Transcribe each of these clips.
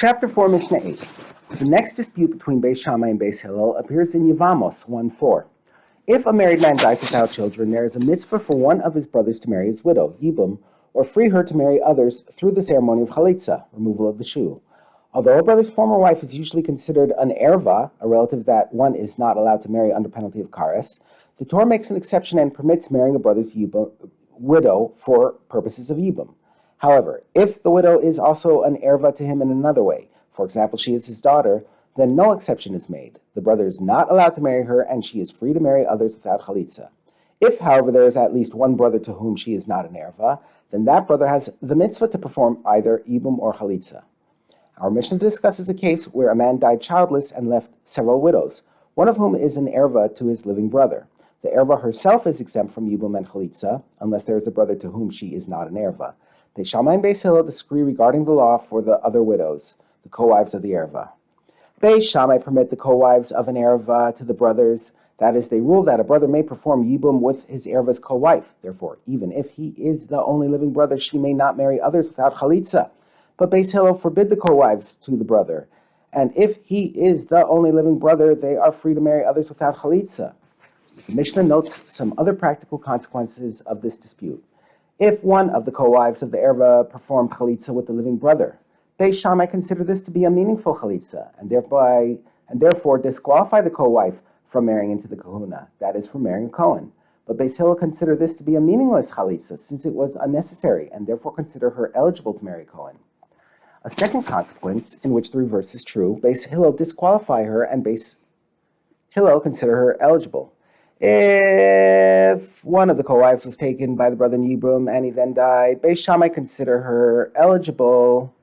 Chapter 4, Mishnah 8. The next dispute between Beis Shammai and Beis Hillel appears in Yevamos 1:4. If a married man dies without children, there is a mitzvah for one of his brothers to marry his widow, Yibum, or free her to marry others through the ceremony of chalitza, removal of the shoe. Although a brother's former wife is usually considered an erva, a relative that one is not allowed to marry under penalty of kares, the Torah makes an exception and permits marrying a brother's widow for purposes of Yibum. However, if the widow is also an erva to him in another way, for example, she is his daughter, then no exception is made. The brother is not allowed to marry her, and she is free to marry others without chalitza. If, however, there is at least one brother to whom she is not an erva, then that brother has the mitzvah to perform either yibum or chalitza. Our Mishnah discusses a case where a man died childless and left several widows, one of whom is an erva to his living brother. The erva herself is exempt from yibum and chalitza, unless there is a brother to whom she is not an erva. Beis Shammai and Beis Hillel disagree regarding the law for the other widows, the co-wives of the erva. Beis Shammai permit the co-wives of an erva to the brothers. That is, they rule that a brother may perform yibum with his erva's co-wife. Therefore, even if he is the only living brother, she may not marry others without chalitza. But Beis Hillel forbid the co-wives to the brother. And if he is the only living brother, they are free to marry others without chalitza. The Mishnah notes some other practical consequences of this dispute. If one of the co-wives of the erva performed chalitza with the living brother, Beis Shammai consider this to be a meaningful chalitza, and therefore disqualify the co-wife from marrying into the kahuna, that is, from marrying a Kohen. But Beis Hillel consider this to be a meaningless chalitza, since it was unnecessary, and therefore consider her eligible to marry a Kohen. A second consequence, in which the reverse is true, Beis Hillel disqualify her, and Beis Hillel consider her eligible. If one of the co-wives was taken by the brother Yibum and he then died, Beis Shammai consider her eligible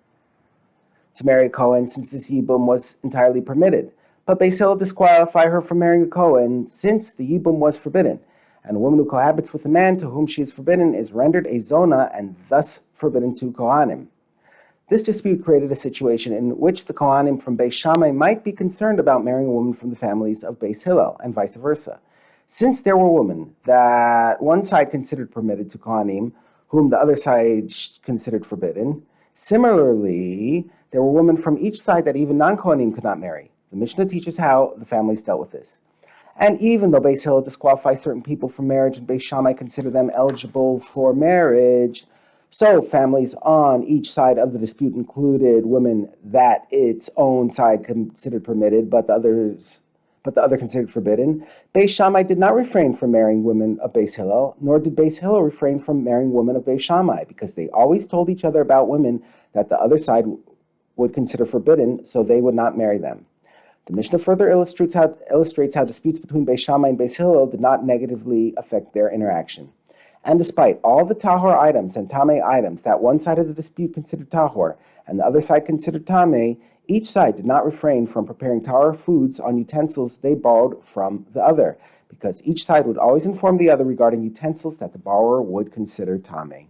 to marry a Kohen, since this Yibum was entirely permitted. But Beis Hillel disqualify her from marrying a Kohen, since the Yibum was forbidden. And a woman who cohabits with a man to whom she is forbidden is rendered a zona and thus forbidden to Kohanim. This dispute created a situation in which the Kohanim from Beis Shammai might be concerned about marrying a woman from the families of Beis Hillel, and vice versa. Since there were women that one side considered permitted to Kohanim, whom the other side considered forbidden, similarly, there were women from each side that even non-Kohanim could not marry. The Mishnah teaches how the families dealt with this. And even though Beis Hillel disqualifies certain people from marriage and Beis Shammai consider them eligible for marriage, so families on each side of the dispute included women that its own side considered permitted, but the other considered forbidden. Beis Shammai did not refrain from marrying women of Beis Hillel, nor did Beis Hillel refrain from marrying women of Beis Shammai, because they always told each other about women that the other side would consider forbidden, so they would not marry them. The Mishnah further illustrates how disputes between Beis Shammai and Beis Hillel did not negatively affect their interaction. And despite all the tahor items and tameh items that one side of the dispute considered tahor and the other side considered tameh, each side did not refrain from preparing tahor foods on utensils they borrowed from the other, because each side would always inform the other regarding utensils that the borrower would consider tameh.